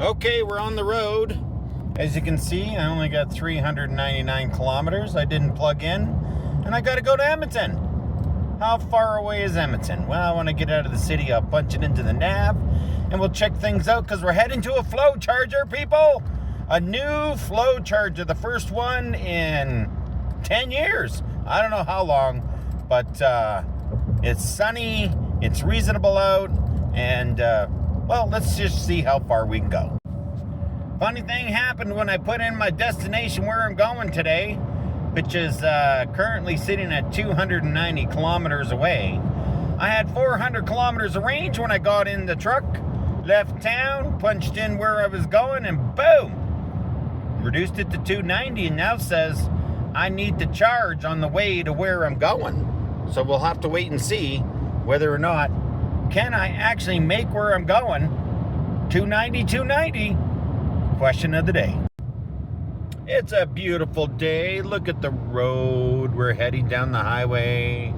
Okay, we're on the road. As you can see, I only got 399 kilometers. I didn't plug in, and I got to go to Edmonton. How far away is Edmonton? Well, when I get out of the city, I'll punch it into the nav, and we'll check things out because we're heading to a FLO Charger, people. A new FLO Charger, the first one in 10 years. I don't know how long, but it's sunny, it's reasonable out, and well, let's just see how far we can go. Funny thing happened when I put in my destination where I'm going today, which is currently sitting at 290 kilometers away. I had 400 kilometers of range when I got in the truck, left town, punched in where I was going, and boom! Reduced it to 290, and now says I need to charge on the way to where I'm going. So we'll have to wait and see whether or not can I actually make where I'm going. 290. Question of the day. It's a beautiful day. Look at the road. We're heading down the highway.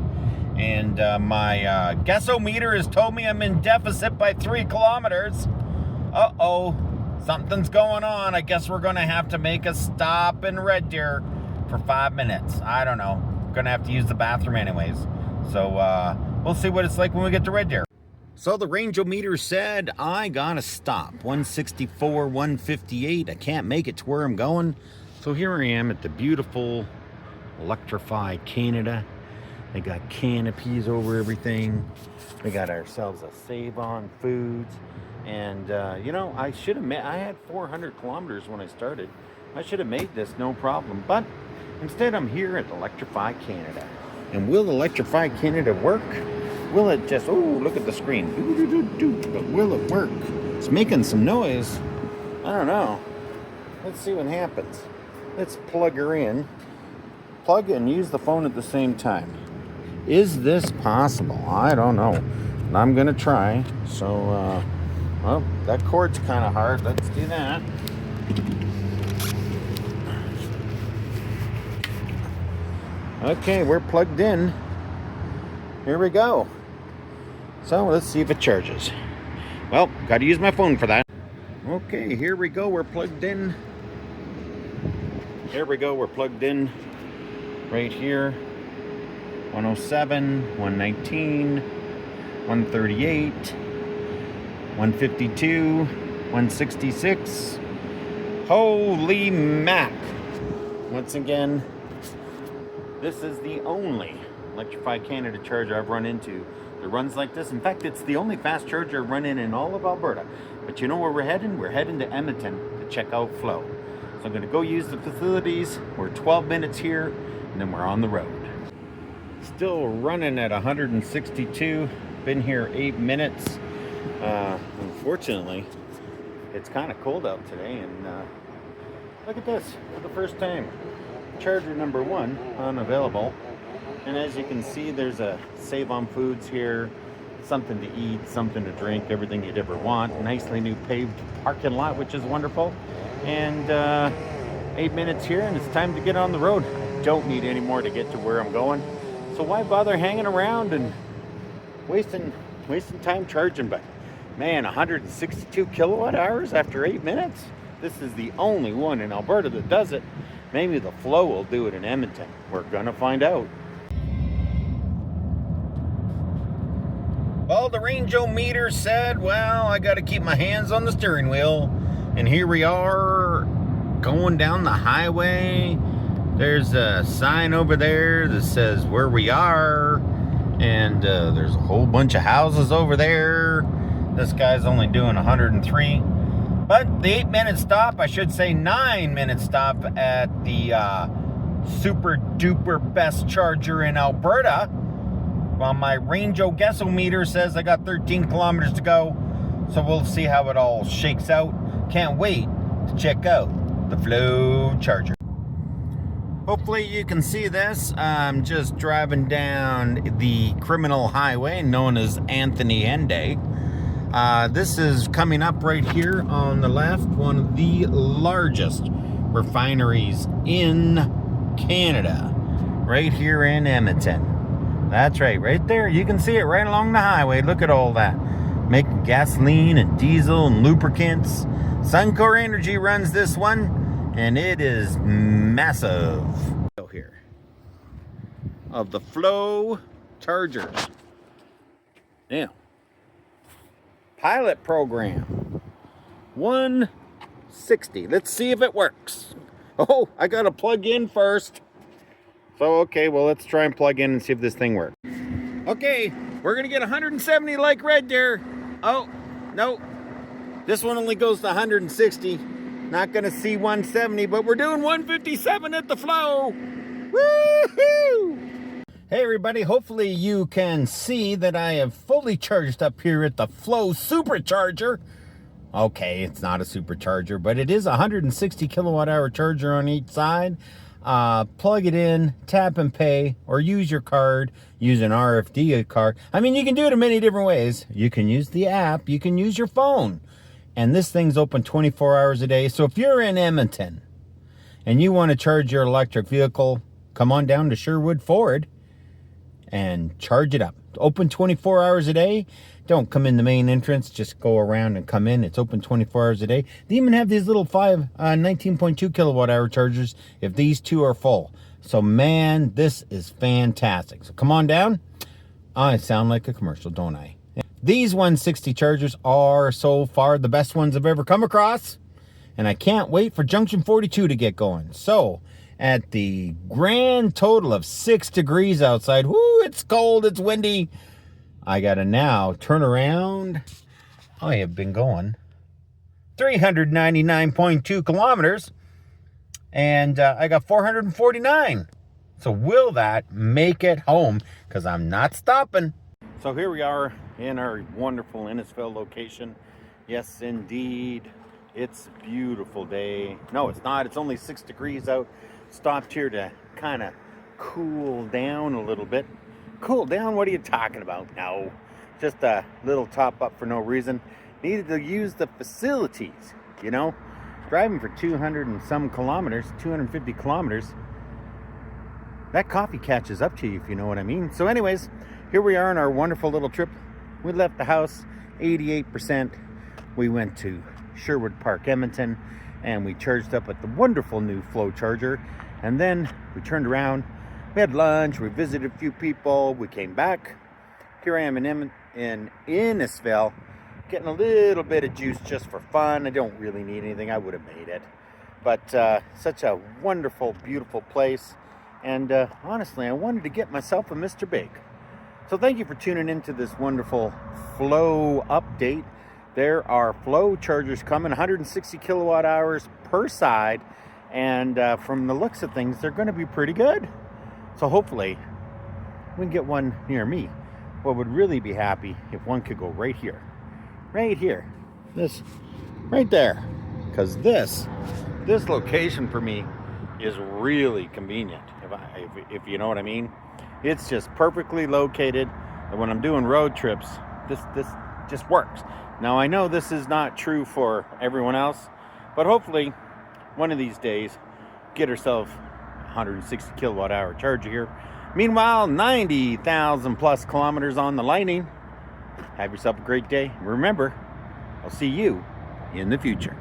And my gasometer has told me I'm in deficit by 3 kilometers. Uh-oh. Something's going on. I guess we're going to have to make a stop in Red Deer for 5 minutes. I don't know. Going to have to use the bathroom anyways. So we'll see what it's like when we get to Red Deer. So the range-o-meter said I gotta stop. 164, 158. I can't make it to where I'm going. So here I am at the beautiful Electrify Canada. They got canopies over everything. We got ourselves a Save On Foods. And you know, I should have made, I had 400 kilometers when I started. I should have made this no problem. But instead I'm here at Electrify Canada. And will Electrify Canada work? Will it just, oh, look at the screen. But will it work? It's making some noise. I don't know. Let's see what happens. Let's plug her in. Plug and use the phone at the same time. Is this possible? I don't know. I'm going to try. So, well, that cord's kind of hard. Let's do that. Okay, we're plugged in. Here we go. So let's see if it charges. Well, got to use my phone for that. Okay, here we go. We're plugged in. Here we go. We're plugged in right here. 107, 119, 138, 152, 166. Holy mac. Once again, this is the only Electrify Canada charger I've run into that runs like this. In fact, it's the only fast charger I've run in all of Alberta. But you know where we're heading? We're heading to Edmonton to check out FLO. So I'm going to go use the facilities. We're 12 minutes here, and then we're on the road. Still running at 162. Been here 8 minutes. Unfortunately, it's kind of cold out today, and look at this. For the first time, charger number 1 unavailable. And as you can see, there's a Save On Foods here, something to eat, something to drink, everything you'd ever want. Nicely new paved parking lot, which is wonderful. And 8 minutes here, and it's time to get on the road. Don't need any more to get to where I'm going. So why bother hanging around and wasting time charging? But man, 162 kilowatt hours after 8 minutes? This is the only one in Alberta that does it. Maybe the FLO will do it in Edmonton. We're gonna find out. Well, the range-o-meter said, well, I got to keep my hands on the steering wheel. And here we are going down the highway. There's a sign over there that says where we are. And there's a whole bunch of houses over there. This guy's only doing 103. But the 8-minute stop, I should say 9-minute stop at the super duper best charger in Alberta. While my range-o-gasometer says I got 13 kilometers to go. So we'll see how it all shakes out. Can't wait to check out the FLO Charger. Hopefully you can see this. I'm just driving down the criminal highway known as Anthony Henday. This is coming up right here on the left. One of the largest refineries in Canada. Right here in Edmonton. That's right there. You can see it right along the highway. Look at all that. making gasoline and diesel and lubricants. Suncor Energy runs this one, and it is massive. Here of the FLO Charger. Now, pilot program 160. Let's see if it works. Oh, I gotta plug in first. So okay, well, let's try and plug in and see if this thing works. Okay, we're gonna get 170 like red there. Oh, no, this one only goes to 160. Not gonna see 170, but we're doing 157 at the FLO. Woohoo! Hey everybody, hopefully you can see that I have fully charged up here at the FLO Supercharger. Okay, it's not a supercharger, but it is a 160 kilowatt hour charger on each side. Plug it in, tap and pay, or use your card, use an RFD card. I mean, you can do it in many different ways. You can use the app, you can use your phone. And this thing's open 24 hours a day. So if you're in Edmonton and you want to charge your electric vehicle, come on down to Sherwood Ford and charge it up. Open 24 hours a day. Don't come in the main entrance, just go around and come in. It's open 24 hours a day. They even have these little 19.2 kilowatt hour chargers if these two are full. So man, this is fantastic. So come on down. I sound like a commercial, don't I? These 160 chargers are so far the best ones I've ever come across. And I can't wait for Junction 42 to get going. So at the grand total of 6 degrees outside, whoo, it's cold, it's windy. I gotta now turn around. I have been going 399.2 kilometers and I got 449. So will that make it home? Because I'm not stopping. So here we are in our wonderful Innisfil location. Yes, indeed. It's a beautiful day. No, it's not. It's only 6 degrees out. Stopped here to kind of cool down a little bit. Cool down? What are you talking about? No, just a little top up for no reason. Needed to use the facilities, you know. Driving for 200 and some kilometers, 250 kilometers. That coffee catches up to you, if you know what I mean. So anyways, here we are on our wonderful little trip. We left the house 88%. We went to Sherwood Park, Edmonton, and we charged up at the wonderful new FLO Charger. And then we turned around, we had lunch, we visited a few people, we came back. Here I am in Innisfil, getting a little bit of juice just for fun. I don't really need anything, I would have made it. But such a wonderful, beautiful place. And honestly, I wanted to get myself a Mr. Big. So thank you for tuning into this wonderful FLO update. There are FLO chargers coming, 160 kilowatt hours per side. And from the looks of things, they're going to be pretty good. So hopefully we can get one near me. Well, would really be happy if one could go right here. Right here. This, right there. Because this location for me is really convenient. If you know what I mean. It's just perfectly located. And when I'm doing road trips, this just works. Now I know this is not true for everyone else, but hopefully one of these days get herself 160 kilowatt hour charger here. Meanwhile, 90,000 plus kilometers on the Lightning. Have yourself a great day. Remember, I'll see you in the future.